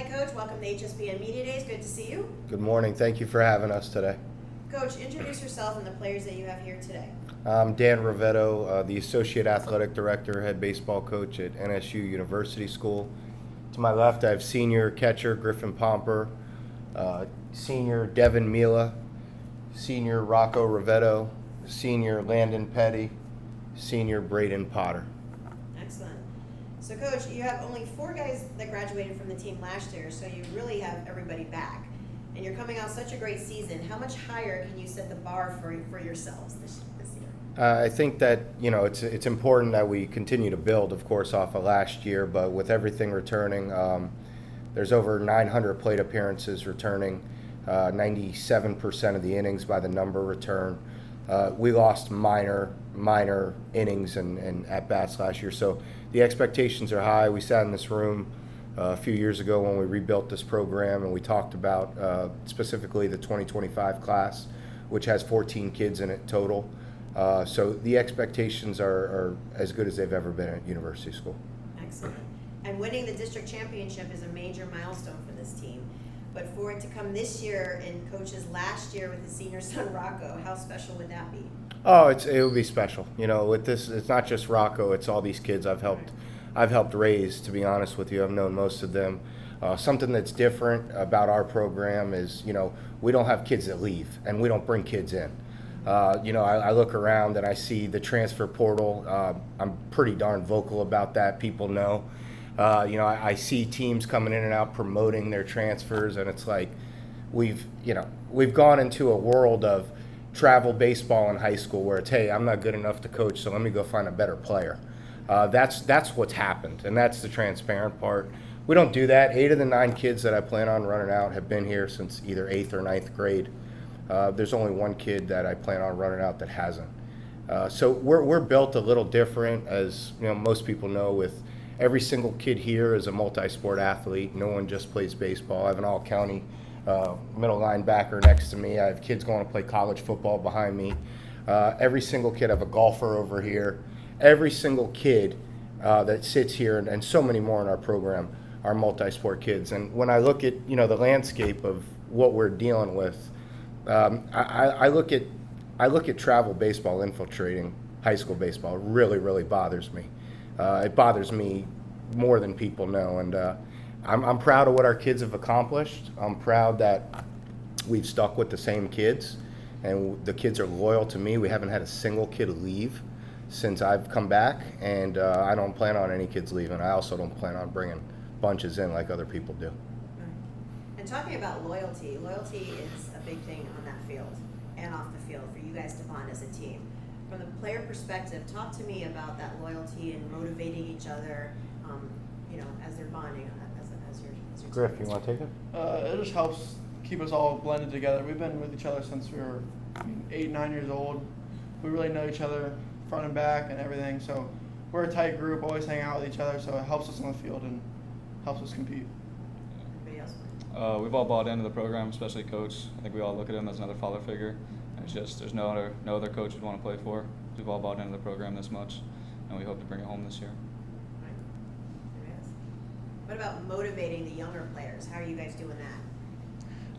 Coach. Welcome to HSBN Media Days. Good to see you. Good morning. Thank you for having us today. Coach, introduce yourself and the players that you have here today. I'm Dan Rivetto, the Associate Athletic Director, head baseball coach at NSU University School. To my left, I have senior catcher Griffin Pomper, senior Devin Mila, senior Rocco Rivetto, senior Landon Petty, senior Braden Potter. Excellent. So, Coach, you have only 4 guys that graduated from the team last year, so you really have everybody back. And you're coming out such a great season. How much higher can you set the bar for yourselves this year? I think that it's important that we continue to build, of course, off of last year. But with everything returning, there's over 900 plate appearances returning, 97% of the innings by the number return. We lost minor innings and at bats last year, so the expectations are high. We sat in this room a few years ago when we rebuilt this program, and we talked about specifically the 2025 class, which has 14 kids in it total. So the expectations are as good as they've ever been at University School. Excellent. And winning the district championship is a major milestone for this team. But for it to come this year and Coach's last year with his senior son Rocco, how special would that be? Oh, it would be special. With this, it's not just Rocco; it's all these kids I've helped raise. To be honest with you, I've known most of them. Something that's different about our program is, we don't have kids that leave, and we don't bring kids in. I look around and I see the transfer portal. I'm pretty darn vocal about that. People know. I see teams coming in and out promoting their transfers, and it's like we've gone into a world of travel baseball in high school where it's, hey, I'm not good enough to coach, so let me go find a better player. That's what's happened, and that's the transparent part. We don't do that. 8 of the 9 kids that I plan on running out have been here since either 8th or 9th grade. There's only 1 kid that I plan on running out that hasn't. So we're built a little different, as most people know. With every single kid here is a multi-sport athlete. No one just plays baseball. I have an all-county middle linebacker next to me. I have kids going to play college football behind me. Every single kid, I have a golfer over here. Every single kid that sits here, and so many more in our program, are multi-sport kids. And when I look at the landscape of what we're dealing with, I look at travel baseball infiltrating high school baseball. It really, really bothers me. It bothers me more than people know, and I'm proud of what our kids have accomplished. I'm proud that we've stuck with the same kids, and the kids are loyal to me. We haven't had a single kid leave since I've come back, and I don't plan on any kids leaving. I also don't plan on bringing bunches in like other people do. And talking about loyalty is a big thing on that field and off the field for you guys to bond as a team. From the player perspective, talk to me about that loyalty and motivating each other, as they're bonding as your Griff, you want to take it? It just helps keep us all blended together. We've been with each other since we were 8, 9 years old. We really know each other front and back and everything. So we're a tight group, always hang out with each other. So it helps us on the field and helps us compete. Everybody else? We've all bought into the program, especially Coach. I think we all look at him as another father figure. And it's just there's no other coach we'd want to play for. We've all bought into the program this much, and we hope to bring it home this year. What about motivating the younger players? How are you guys doing that?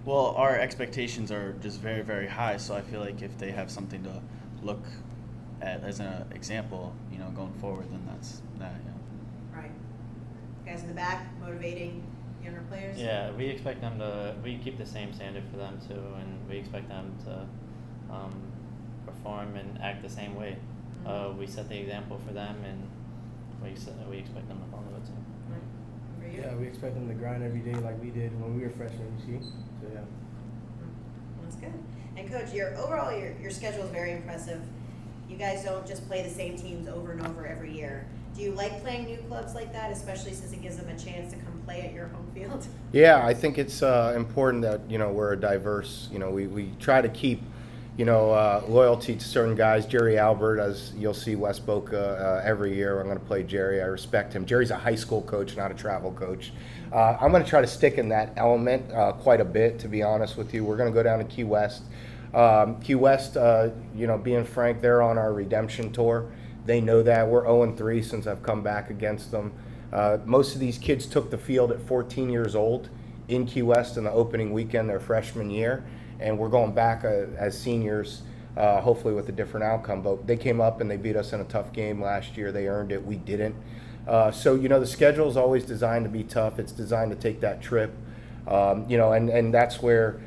Well, our expectations are just very, very high, so I feel like if they have something to look at as an example, going forward, then that's that. Right. Guys in the back, motivating younger players? Yeah, we expect them we keep the same standard for them too, and we expect them to perform and act the same way. Mm-hmm. We set the example for them, and we expect them to follow it too. Right. For you? Yeah, we expect them to grind every day like we did when we were freshmen, you see. So yeah. That's good. And Coach, your schedule is very impressive. You guys don't just play the same teams over and over every year. Do you like playing new clubs like that, especially since it gives them a chance to come play at your home field? Yeah, I think it's important that we're a diverse. We try to keep loyalty to certain guys. Jerry Albert, as you'll see, West Boca every year. I'm going to play Jerry. I respect him. Jerry's a high school coach, not a travel coach. I'm going to try to stick in that element quite a bit, to be honest with you. We're going to go down to Key West. Key West, being frank, they're on our redemption tour. They know that. We're 0-3 since I've come back against them. Most of these kids took the field at 14 years old in Key West in the opening weekend their freshman year, and we're going back as seniors, hopefully with a different outcome. But they came up and they beat us in a tough game last year. They earned it. We didn't. So, the schedule is always designed to be tough. It's designed to take that trip, and that's where,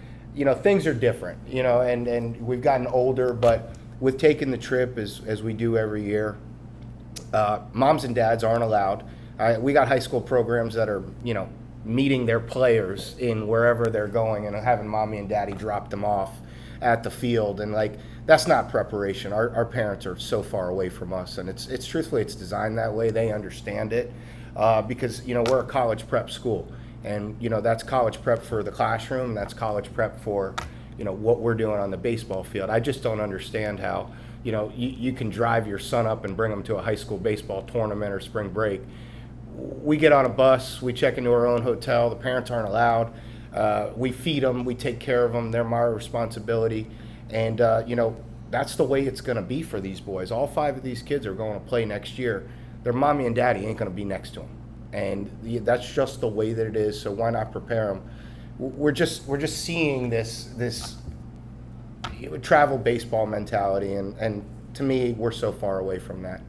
things are different, and we've gotten older, but with taking the trip as we do every year, moms and dads aren't allowed. We got high school programs that are, meeting their players in wherever they're going and having mommy and daddy drop them off at the field. And that's not preparation. Our parents are so far away from us, and it's truthfully, it's designed that way. They understand it because, we're a college prep school, and, that's college prep for the classroom. That's college prep for, what we're doing on the baseball field. I just don't understand how, you can drive your son up and bring him to a high school baseball tournament or spring break. We get on a bus, we check into our own hotel, the parents aren't allowed. We feed them, we take care of them, they're my responsibility. And, that's the way it's going to be for these boys. All 5 of these kids are going to play next year. Their mommy and daddy ain't going to be next to them. And that's just the way that it is, so why not prepare them? We're just seeing this travel baseball mentality, and to me, we're so far away from that.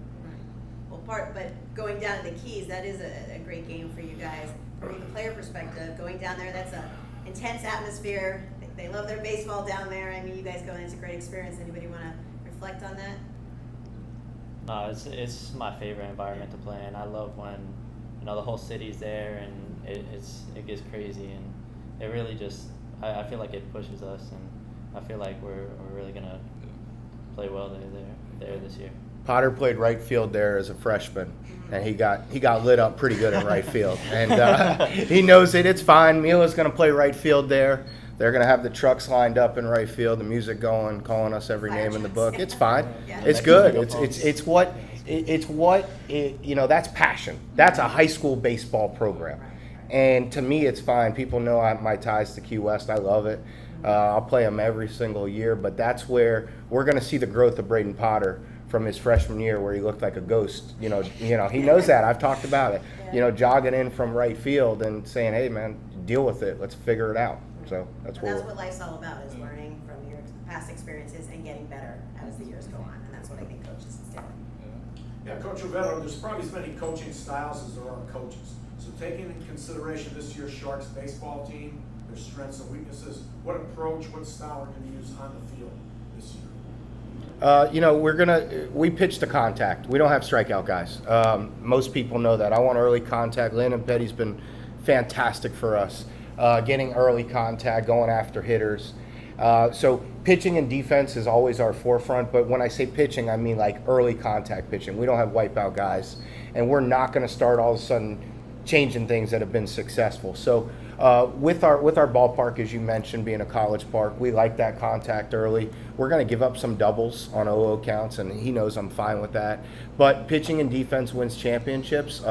But going down to the Keys, that is a great game for you guys. From the player perspective, going down there, that's an intense atmosphere. They love their baseball down there. I mean, you guys going, it's a great experience. Anybody want to reflect on that? No, it's my favorite environment to play in. I love when the whole city's there and it gets crazy, and it really just I feel like it pushes us, and I feel like we're really gonna play well there this year. Potter played right field there as a freshman, and he got lit up pretty good in right field. And he knows it. It's fine. Mila's going to play right field there. They're going to have the trucks lined up in right field, the music going, calling us every name in the book. It's fine. Yeah. It's good. That's passion. That's a high school baseball program. And to me, it's fine. People know my ties to Key West. I love it. I'll play them every single year. But that's where we're going to see the growth of Braden Potter from his freshman year, where he looked like a ghost. He knows that. I've talked about it. Jogging in from right field and saying, "Hey, man, deal with it. Let's figure it out." So that's what life's all about, is learning from your past experiences and getting better as the years go on. And that's what I think coaches instill. Yeah, Coach Rovetto, there's probably as many coaching styles as there are coaches. So taking into consideration this year's Sharks baseball team, their strengths and weaknesses, what approach, what style are going to use on the field this year? We pitch to contact. We don't have strikeout guys. Most people know that. I want early contact. Landon Petty's been fantastic for us, getting early contact, going after hitters. So pitching and defense is always our forefront, but when I say pitching, I mean like early contact pitching. We don't have wipeout guys, and we're not going to start all of a sudden changing things that have been successful. So with our ballpark, as you mentioned, being a college park, we like that contact early. We're going to give up some doubles on 0-0 counts, and he knows I'm fine with that. But pitching and defense wins championships,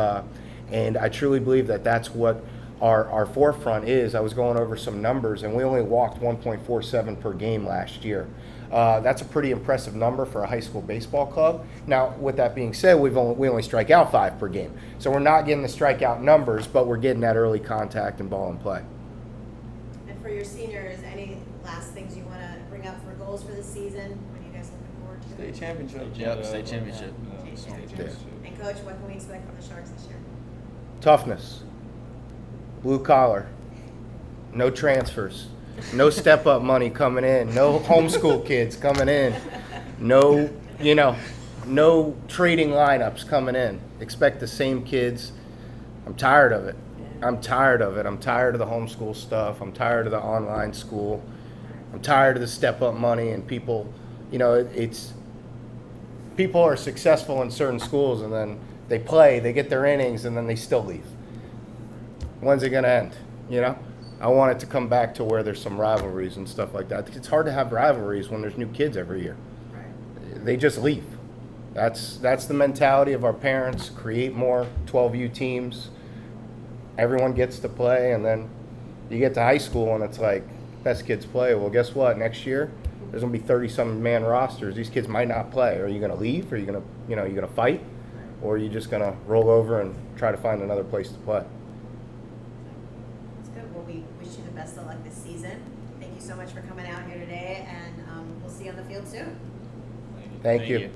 and I truly believe that that's what our forefront is. I was going over some numbers, and we only walked 1.47 per game last year. That's a pretty impressive number for a high school baseball club. Now, with that being said, we only strike out 5 per game. So we're not getting the strikeout numbers, but we're getting that early contact and ball and play. And for your seniors, any last things you want to bring up for goals for the season? What are you guys looking forward to? State championship. Yep, state championship. And Coach, what can we expect from the Sharks this year? Toughness, blue collar, no transfers. No step-up money coming in. No homeschool kids coming in. No trading lineups coming in. Expect the same kids. I'm tired of it. I'm tired of the homeschool stuff. I'm tired of the online school. I'm tired of the step-up money and people. People are successful in certain schools, and then they play, they get their innings, and then they still leave. When's it going to end? I want it to come back to where there's some rivalries and stuff like that. It's hard to have rivalries when there's new kids every year. Right. They just leave. That's the mentality of our parents. Create more 12U teams. Everyone gets to play, and then you get to high school and it's like best kids play. Well, guess what? Next year there's gonna be 30-some man rosters. These kids might not play. Are you gonna leave? Are you gonna fight? or are you just going to roll over and try to find another place to play? That's good. Well, we wish you the best of luck this season. Thank you so much for coming out here today, and we'll see you on the field soon. Thank you.